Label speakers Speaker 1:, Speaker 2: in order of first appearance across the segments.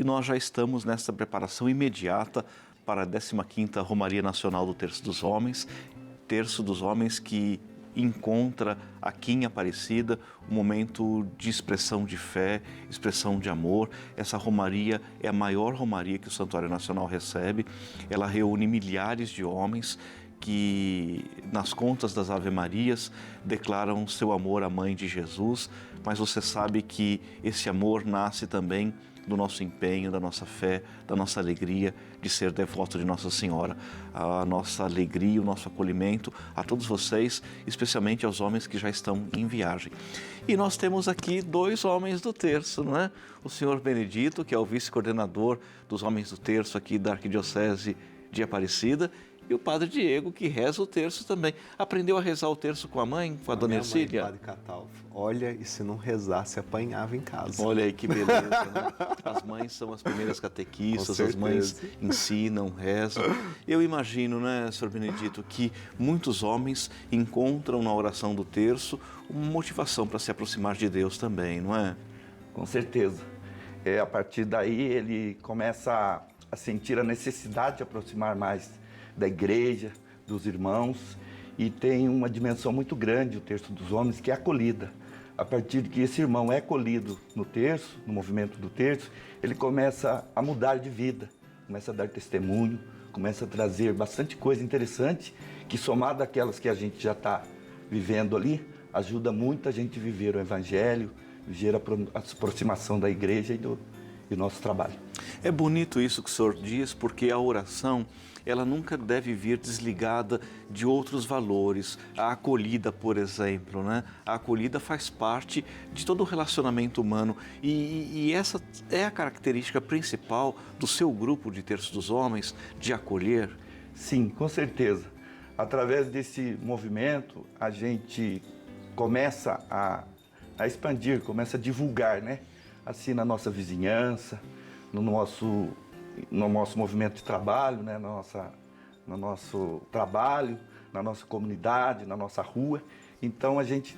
Speaker 1: E nós já estamos nessa preparação imediata para a 15ª Romaria Nacional do Terço dos Homens, Terço dos Homens que encontra aqui em Aparecida um momento de expressão de fé, expressão de amor. Essa romaria é a maior romaria que o Santuário Nacional recebe. Ela reúne milhares de homens que, nas contas das Ave-Marias, declaram seu amor à Mãe de Jesus, mas você sabe que esse amor nasce também do nosso empenho, da nossa fé, da nossa alegria de ser devoto de Nossa Senhora. A nossa alegria, o nosso acolhimento a todos vocês, especialmente aos homens que já estão em viagem. E nós temos aqui 2 homens do terço, não é? O senhor Benedito, que é o vice-coordenador dos homens do terço aqui da Arquidiocese de Aparecida, e o Padre Diego, que reza o terço também. Aprendeu a rezar o terço com a mãe, com a dona Ercília?
Speaker 2: Padre Catalfo. Olha, e se não rezasse, apanhava em casa.
Speaker 1: Olha aí que beleza, né? As mães são as primeiras catequistas, as mães ensinam, rezam. Eu imagino, né, Sr. Benedito, que muitos homens encontram na oração do terço uma motivação para se aproximar de Deus também, não é?
Speaker 3: Com certeza. A partir daí ele começa a sentir a necessidade de aproximar mais da igreja, dos irmãos, e tem uma dimensão muito grande o terço dos homens, que é a acolhida. A partir de que esse irmão é acolhido no terço, no movimento do terço, ele começa a mudar de vida, começa a dar testemunho, começa a trazer bastante coisa interessante, que somado àquelas que a gente já está vivendo ali, ajuda muito a gente a viver o Evangelho, viver a aproximação da igreja e do nosso trabalho.
Speaker 1: É bonito isso que o senhor diz, porque a oração, ela nunca deve vir desligada de outros valores. A acolhida, por exemplo, né? A acolhida faz parte de todo o relacionamento humano e essa é a característica principal do seu grupo de Terço dos Homens, de acolher?
Speaker 3: Sim, com certeza. Através desse movimento, a gente começa a expandir, começa a divulgar, né? Assim, na nossa vizinhança, no nosso movimento de trabalho, né? No nosso trabalho, na nossa comunidade, na nossa rua. Então a gente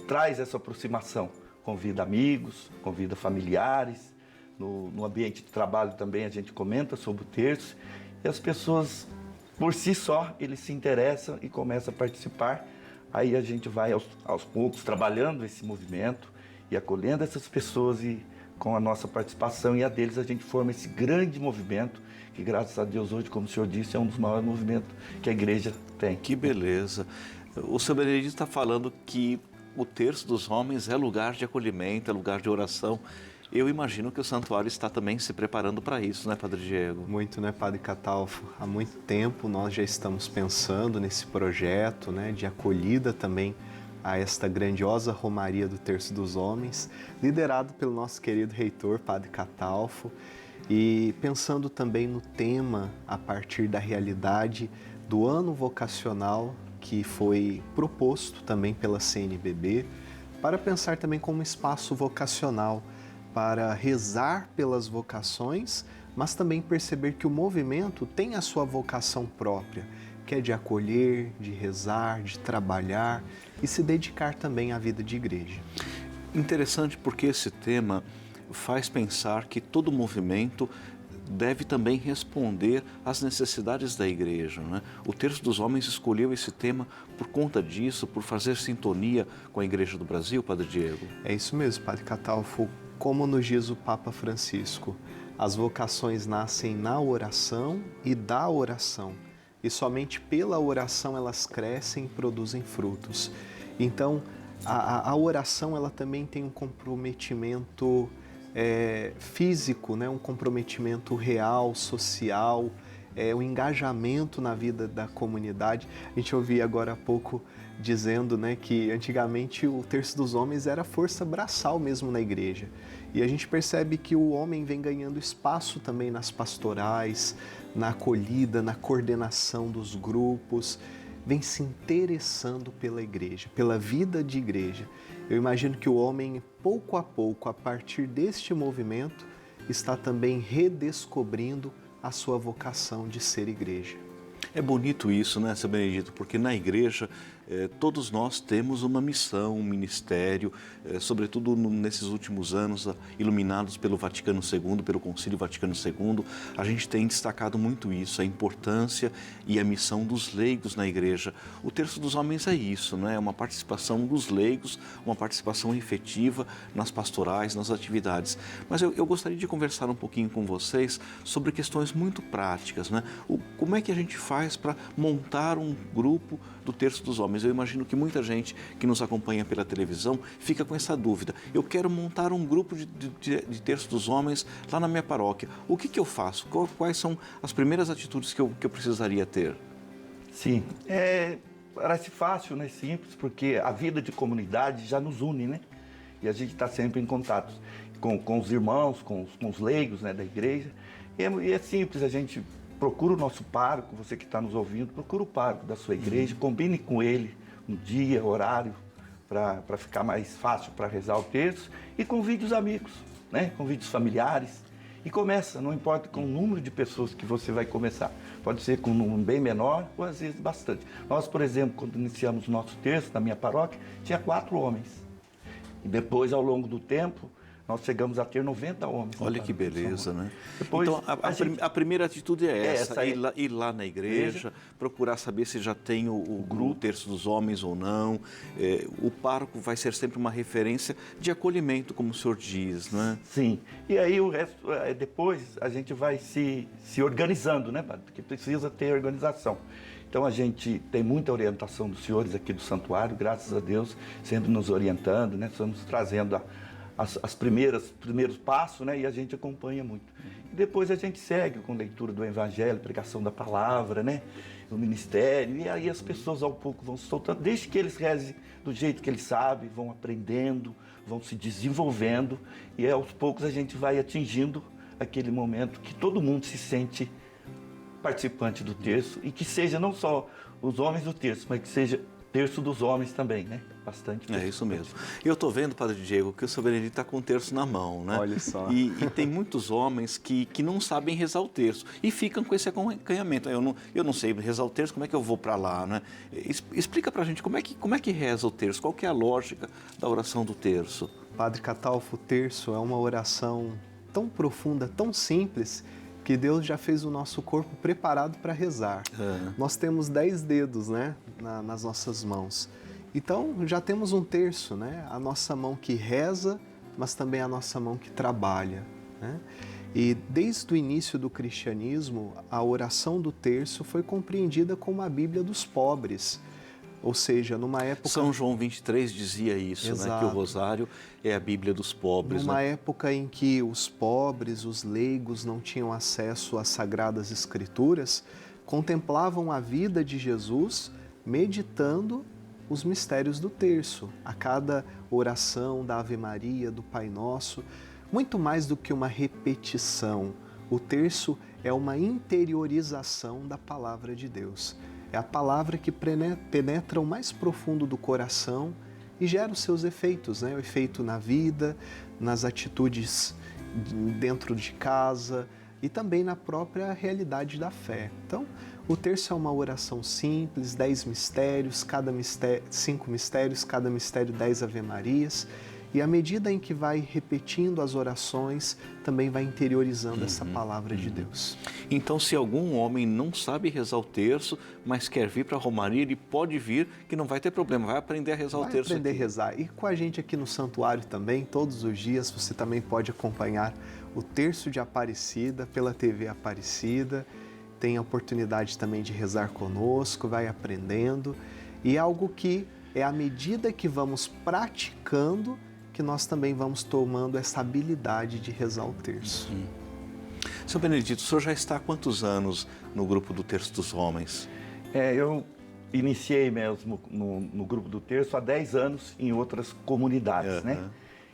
Speaker 3: traz essa aproximação, convida amigos, convida familiares. No ambiente de trabalho também a gente comenta sobre o terço e as pessoas, por si só, eles se interessam e começam a participar. Aí a gente vai aos poucos trabalhando esse movimento e acolhendo essas pessoas e com a nossa participação e a deles a gente forma esse grande movimento que, graças a Deus, hoje, como o senhor disse, é um dos maiores movimentos que a igreja tem.
Speaker 1: Que beleza! O senhor Benedito está falando que o terço dos homens é lugar de acolhimento, é lugar de oração. Eu imagino que o santuário está também se preparando para isso, né, Padre Diego?
Speaker 2: Muito, né, Padre Catalfo? Há muito tempo nós já estamos pensando nesse projeto, né, de acolhida também a esta grandiosa Romaria do Terço dos Homens, liderado pelo nosso querido reitor, Padre Catalfo, e pensando também no tema a partir da realidade do ano vocacional que foi proposto também pela CNBB, para pensar também como espaço vocacional, para rezar pelas vocações, mas também perceber que o movimento tem a sua vocação própria, que é de acolher, de rezar, de trabalhar e se dedicar também à vida de igreja.
Speaker 1: Interessante porque esse tema faz pensar que todo movimento deve também responder às necessidades da igreja, né? O Terço dos Homens escolheu esse tema por conta disso, por fazer sintonia com a Igreja do Brasil, Padre Diego?
Speaker 2: É isso mesmo, Padre Catalfo. Como nos diz o Papa Francisco, as vocações nascem na oração e da oração. E somente pela oração elas crescem e produzem frutos. Então, a oração ela também tem um comprometimento físico, né? Um comprometimento real, social, um engajamento na vida da comunidade. A gente ouvia agora há pouco dizendo, né, que antigamente o Terço dos Homens era força braçal mesmo na igreja. E a gente percebe que o homem vem ganhando espaço também nas pastorais, na acolhida, na coordenação dos grupos, vem se interessando pela igreja, pela vida de igreja. Eu imagino que o homem, pouco a pouco, a partir deste movimento, está também redescobrindo a sua vocação de ser igreja.
Speaker 1: É bonito isso, né, Sr. Benedito? Porque na igreja todos nós temos uma missão, um ministério, sobretudo nesses últimos anos, iluminados pelo Vaticano II, pelo Concílio Vaticano II, a gente tem destacado muito isso, a importância e a missão dos leigos na igreja. O Terço dos Homens é isso, não é? Uma participação dos leigos, uma participação efetiva nas pastorais, nas atividades. Mas eu gostaria de conversar um pouquinho com vocês sobre questões muito práticas, né? Como é que a gente faz para montar um grupo do Terço dos Homens? Eu imagino que muita gente que nos acompanha pela televisão fica com essa dúvida. Eu quero montar um grupo de Terço dos Homens lá na minha paróquia. O que eu faço? Quais são as primeiras atitudes que eu precisaria ter?
Speaker 3: Sim, parece fácil, né? Simples, porque a vida de comunidade já nos une, né? E a gente está sempre em contato com os irmãos, com os leigos, né, da igreja. E é simples, a gente procura o nosso pároco, você que está nos ouvindo, procura o pároco da sua igreja, combine com ele um dia, horário, para ficar mais fácil para rezar o terço, e convide os amigos, né? Convide os familiares. E começa, não importa com o número de pessoas que você vai começar. Pode ser com um número bem menor ou às vezes bastante. Nós, por exemplo, quando iniciamos o nosso terço na minha paróquia, tinha 4 homens. E depois, ao longo do tempo, nós chegamos a ter 90 homens.
Speaker 1: Olha que beleza, né?
Speaker 3: Depois,
Speaker 1: então, a primeira atitude é essa, ir lá na igreja, procurar saber se já tem o grupo, o Terço dos Homens ou não. O pároco vai ser sempre uma referência de acolhimento, como o senhor diz, né?
Speaker 3: Sim. E aí o resto, depois a gente vai se organizando, né, padre? Porque precisa ter organização. Então a gente tem muita orientação dos senhores aqui do santuário, graças a Deus, sempre nos orientando, né? Estamos trazendo os primeiros passos, né? E a gente acompanha muito. E depois a gente segue com leitura do Evangelho, pregação da palavra, né? O ministério, e aí as pessoas ao pouco vão se soltando, desde que eles rezem do jeito que eles sabem, vão aprendendo, vão se desenvolvendo, e aos poucos a gente vai atingindo aquele momento que todo mundo se sente participante do terço, e que seja não só os homens do terço, mas que seja Terço dos Homens também, né? Bastante.
Speaker 1: É isso mesmo. Eu estou vendo, Padre Diego, que o seu Benedito está com o terço na mão, né?
Speaker 2: Olha só.
Speaker 1: E tem muitos homens que não sabem rezar o terço e ficam com esse acanhamento. Eu não sei rezar o terço, como é que eu vou para lá, né? Explica para a gente como é que reza o terço, qual que é a lógica da oração do terço?
Speaker 2: Padre Catalfo, o terço é uma oração tão profunda, tão simples, que Deus já fez o nosso corpo preparado para rezar. Nós temos 10 dedos, né, nas nossas mãos. Então, já temos um terço, né? A nossa mão que reza, mas também a nossa mão que trabalha, né? E desde o início do cristianismo, a oração do terço foi compreendida como a Bíblia dos pobres. Ou seja, numa época...
Speaker 1: São João 23 dizia isso, né? Que o rosário é a Bíblia dos pobres.
Speaker 2: Numa
Speaker 1: né?
Speaker 2: época em que os pobres, os leigos, não tinham acesso às Sagradas Escrituras, contemplavam a vida de Jesus meditando os mistérios do terço. A cada oração da Ave Maria, do Pai Nosso, muito mais do que uma repetição. O terço é uma interiorização da Palavra de Deus. É a palavra que penetra o mais profundo do coração e gera os seus efeitos, né? O efeito na vida, nas atitudes dentro de casa e também na própria realidade da fé. Então, o terço é uma oração simples, 10 mistérios, 5 mistérios, cada mistério 10 Ave-Marias. E à medida em que vai repetindo as orações, também vai interiorizando essa palavra de Deus.
Speaker 1: Então, se algum homem não sabe rezar o terço, mas quer vir para a Romaria, ele pode vir, que não vai ter problema, vai aprender a rezar o terço.
Speaker 2: Vai aprender
Speaker 1: aqui.
Speaker 2: a rezar. E com a gente aqui no santuário também, todos os dias, você também pode acompanhar o Terço de Aparecida pela TV Aparecida. Tem a oportunidade também de rezar conosco, vai aprendendo. E é algo que é à medida que vamos praticando, que nós também vamos tomando essa habilidade de rezar o terço.
Speaker 1: Seu Benedito, o senhor já está há quantos anos no grupo do Terço dos Homens?
Speaker 3: Eu iniciei mesmo no grupo do terço há 10 anos em outras comunidades, né?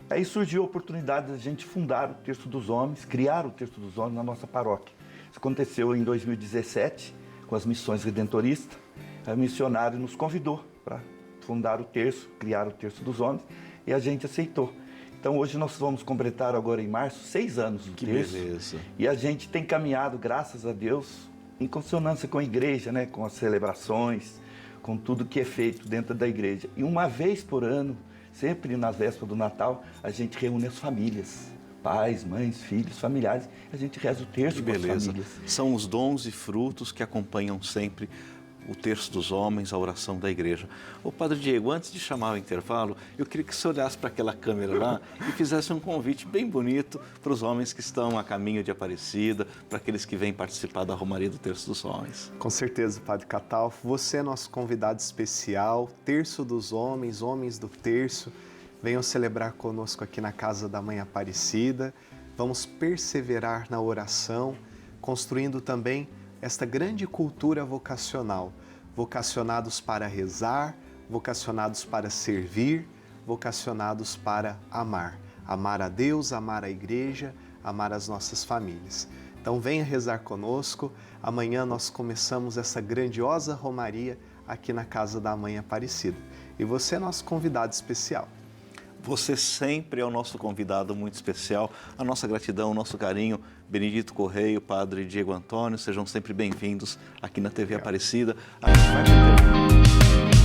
Speaker 3: Aí surgiu a oportunidade de a gente fundar o Terço dos Homens, criar o Terço dos Homens na nossa paróquia. Isso aconteceu em 2017, com as missões redentoristas. Aí o missionário nos convidou para fundar o terço, criar o Terço dos Homens, e a gente aceitou. Então hoje nós vamos completar agora em março 6 anos do terço.
Speaker 1: Beleza.
Speaker 3: E a gente tem caminhado, graças a Deus, em consonância com a igreja, né? Com as celebrações, com tudo que é feito dentro da igreja. E uma vez por ano, sempre na véspera do Natal, a gente reúne as famílias. Pais, mães, filhos, familiares. A gente reza o terço com as famílias.
Speaker 1: São os dons e frutos que acompanham sempre o terço dos homens, a oração da igreja. Ô Padre Diego, antes de chamar o intervalo, eu queria que você olhasse para aquela câmera lá e fizesse um convite bem bonito para os homens que estão a caminho de Aparecida, para aqueles que vêm participar da Romaria do Terço dos Homens.
Speaker 2: Com certeza, Padre Catalfo, você é nosso convidado especial, Terço dos Homens, Homens do Terço. Venham celebrar conosco aqui na Casa da Mãe Aparecida. Vamos perseverar na oração, construindo também esta grande cultura vocacional, vocacionados para rezar, vocacionados para servir, vocacionados para amar. Amar a Deus, amar a Igreja, amar as nossas famílias. Então venha rezar conosco. Amanhã nós começamos essa grandiosa romaria aqui na Casa da Mãe Aparecida. E você é nosso convidado especial.
Speaker 1: Você sempre é o nosso convidado muito especial. A nossa gratidão, o nosso carinho. Benedito Correia, Padre Diego Antônio, sejam sempre bem-vindos aqui na TV Aparecida. A gente vai